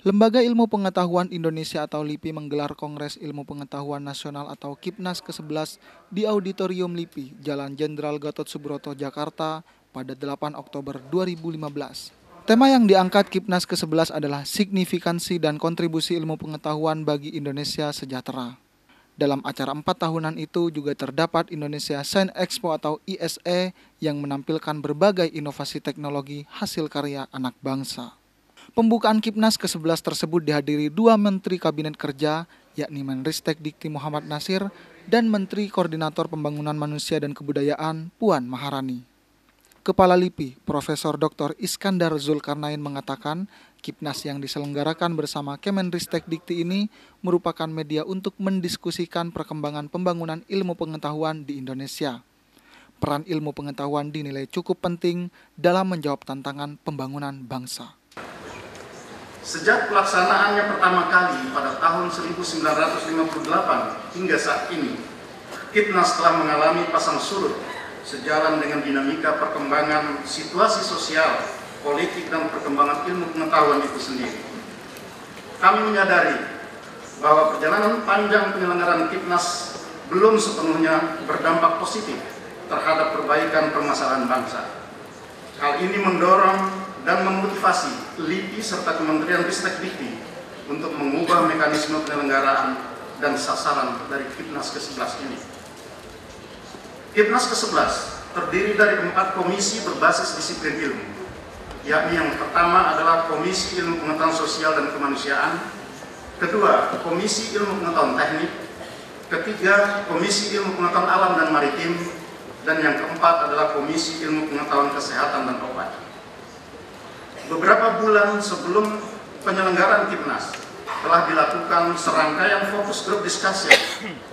Lembaga Ilmu Pengetahuan Indonesia atau LIPI menggelar Kongres Ilmu Pengetahuan Nasional atau KIPNAS ke-11 di Auditorium LIPI, Jalan Jenderal Gatot Subroto, Jakarta pada 8 Oktober 2015. Tema yang diangkat KIPNAS ke-11 adalah signifikansi dan kontribusi ilmu pengetahuan bagi Indonesia sejahtera. Dalam acara 4 tahunan itu juga terdapat Indonesia Science Expo atau ISE yang menampilkan berbagai inovasi teknologi hasil karya anak bangsa. Pembukaan KIPNAS ke-11 tersebut dihadiri dua Menteri Kabinet Kerja, yakni Menristek Dikti Muhammad Nasir dan Menteri Koordinator Pembangunan Manusia dan Kebudayaan Puan Maharani. Kepala LIPI, Profesor Dr. Iskandar Zulkarnain mengatakan, KIPNAS yang diselenggarakan bersama Kemenristek Dikti ini merupakan media untuk mendiskusikan perkembangan pembangunan ilmu pengetahuan di Indonesia. Peran ilmu pengetahuan dinilai cukup penting dalam menjawab tantangan pembangunan bangsa. Sejak pelaksanaannya pertama kali pada tahun 1958 hingga saat ini, KIPNAS telah mengalami pasang surut sejalan dengan dinamika perkembangan situasi sosial, politik, dan perkembangan ilmu pengetahuan itu sendiri. Kami menyadari bahwa perjalanan panjang penyelenggaraan KIPNAS belum sepenuhnya berdampak positif terhadap perbaikan permasalahan bangsa. Hal ini mendorong dan memotivasi LIPI serta Kementerian Ristek Dikti untuk mengubah mekanisme penyelenggaraan dan sasaran dari KIPNAS ke-11 ini. KIPNAS ke-11 terdiri dari 4 komisi berbasis disiplin ilmu, yakni yang pertama adalah Komisi Ilmu Pengetahuan Sosial dan Kemanusiaan, kedua Komisi Ilmu Pengetahuan Teknik, ketiga Komisi Ilmu Pengetahuan Alam dan Maritim, dan yang keempat adalah Komisi Ilmu Pengetahuan Kesehatan dan Obat. Beberapa bulan sebelum penyelenggaraan KIPNAS telah dilakukan serangkaian fokus group discussion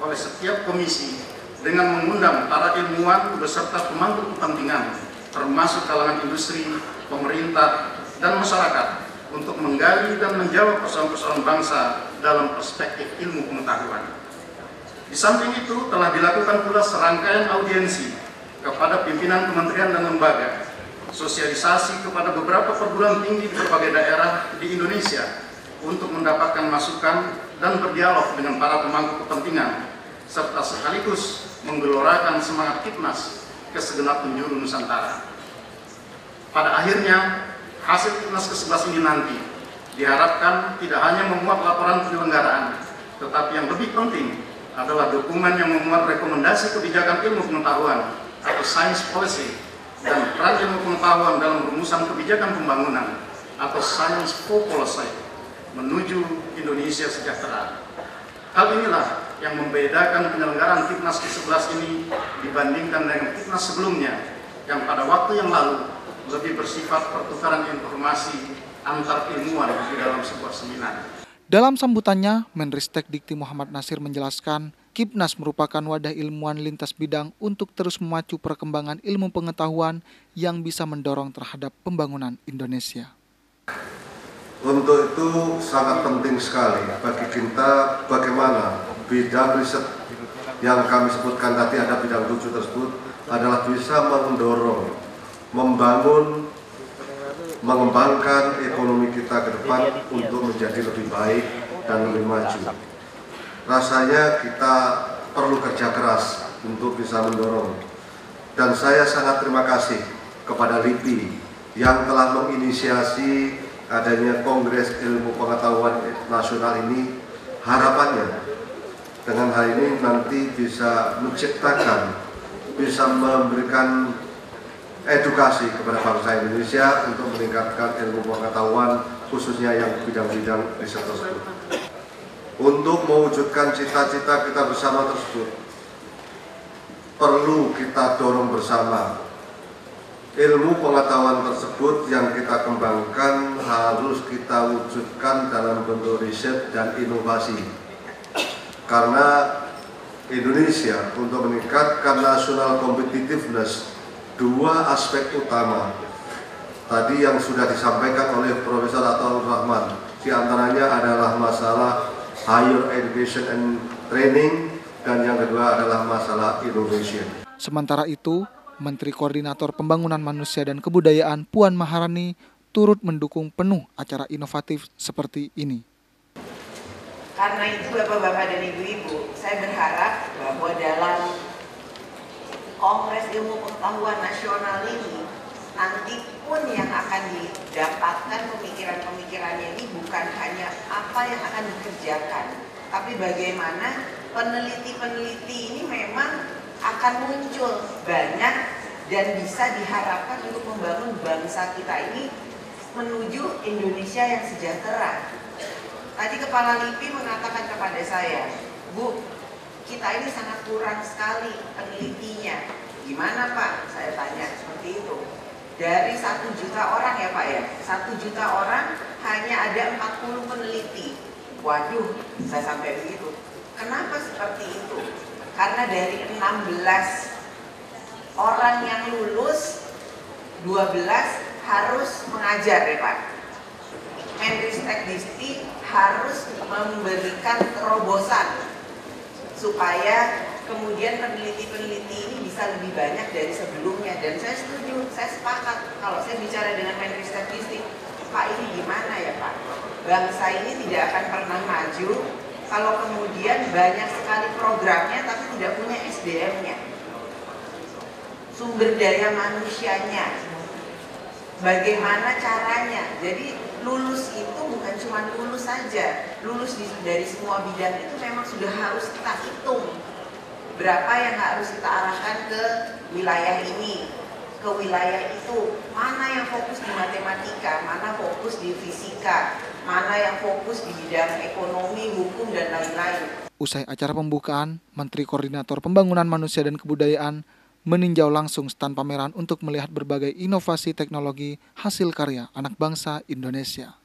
oleh setiap komisi dengan mengundang para ilmuwan beserta pemangku kepentingan termasuk kalangan industri, pemerintah, dan masyarakat untuk menggali dan menjawab persoalan-persoalan bangsa dalam perspektif ilmu pengetahuan. Di samping itu telah dilakukan pula serangkaian audiensi kepada pimpinan kementerian dan lembaga, sosialisasi kepada beberapa perguruan tinggi di berbagai daerah di Indonesia untuk mendapatkan masukan dan berdialog dengan para pemangku kepentingan, serta sekaligus menggelorakan semangat KIPNAS ke segenap penjuru Nusantara. Pada akhirnya, hasil KIPNAS ke-11 ini nanti diharapkan tidak hanya memuat laporan penyelenggaraan, tetapi yang lebih penting adalah dokumen yang memuat rekomendasi kebijakan ilmu pengetahuan atau science policy dan peran ilmu pengetahuan dalam rumusan kebijakan pembangunan atau science for policy menuju Indonesia sejahtera. Hal inilah yang membedakan penyelenggaraan KIPNAS ke-11 ini dibandingkan dengan KIPNAS sebelumnya yang pada waktu yang lalu lebih bersifat pertukaran informasi antar ilmuwan di dalam sebuah seminar. Dalam sambutannya, Menristek Dikti Muhammad Nasir menjelaskan, KIPNAS merupakan wadah ilmuwan lintas bidang untuk terus memacu perkembangan ilmu pengetahuan yang bisa mendorong terhadap pembangunan Indonesia. Untuk itu sangat penting sekali bagi kita bagaimana bidang riset yang kami sebutkan tadi, ada bidang 7 tersebut, adalah bisa mendorong, membangun, mengembangkan ekonomi kita ke depan untuk menjadi lebih baik dan lebih maju. Rasanya kita perlu kerja keras untuk bisa mendorong. Dan saya sangat terima kasih kepada LIPI yang telah menginisiasi adanya Kongres Ilmu Pengetahuan Nasional ini. Harapannya dengan hal ini nanti bisa menciptakan, bisa memberikan edukasi kepada bangsa Indonesia untuk meningkatkan ilmu pengetahuan khususnya yang bidang-bidang riset tersebut. Untuk mewujudkan cita-cita kita bersama tersebut, perlu kita dorong bersama. Ilmu pengetahuan tersebut yang kita kembangkan harus kita wujudkan dalam bentuk riset dan inovasi. Karena Indonesia untuk meningkatkan national competitiveness, dua aspek utama tadi yang sudah disampaikan oleh Profesor Ataur Rahman, di antaranya adalah masalah higher education and training, dan yang kedua adalah masalah innovation. Sementara itu, Menteri Koordinator Pembangunan Manusia dan Kebudayaan Puan Maharani turut mendukung penuh acara inovatif seperti ini. Karena itu Bapak-Bapak dan Ibu-Ibu, saya berharap bahwa dalam Kongres Ilmu Pengetahuan Nasional ini, nanti pun yang akan didapatkan pemikiran-pemikirannya ini bukan hanya apa yang akan dikerjakan, tapi bagaimana peneliti-peneliti ini memang akan muncul banyak dan bisa diharapkan untuk membangun bangsa kita ini menuju Indonesia yang sejahtera. Tadi Kepala LIPI mengatakan kepada saya, Bu, kita ini sangat kurang sekali penelitinya. Gimana Pak? Saya tanya seperti itu. Dari 1 juta orang ya Pak ya, 1 juta orang hanya ada 40 peneliti. Waduh, saya sampai begitu. Kenapa seperti itu? Karena dari 16 orang yang lulus, 12 harus mengajar ya Pak. Menristek-Dikti harus memberikan terobosan supaya kemudian peneliti-peneliti ini bisa lebih banyak dari sebelumnya. Dan saya setuju, saya sepakat kalau saya bicara dengan Menristek-Dikti, Pak ini gimana ya Pak? Bangsa ini tidak akan pernah maju kalau kemudian banyak sekali programnya tapi tidak punya SDM-nya, sumber daya manusianya, bagaimana caranya. Jadi lulus itu bukan cuma lulus saja, lulus dari semua bidang itu memang sudah harus kita hitung berapa yang harus kita arahkan ke wilayah ini, ke wilayah itu, mana yang fokus di matematika, mana fokus di fisika, mana yang fokus di bidang ekonomi, hukum, dan lain-lain. Usai acara pembukaan, Menteri Koordinator Pembangunan Manusia dan Kebudayaan meninjau langsung stand pameran untuk melihat berbagai inovasi teknologi hasil karya anak bangsa Indonesia.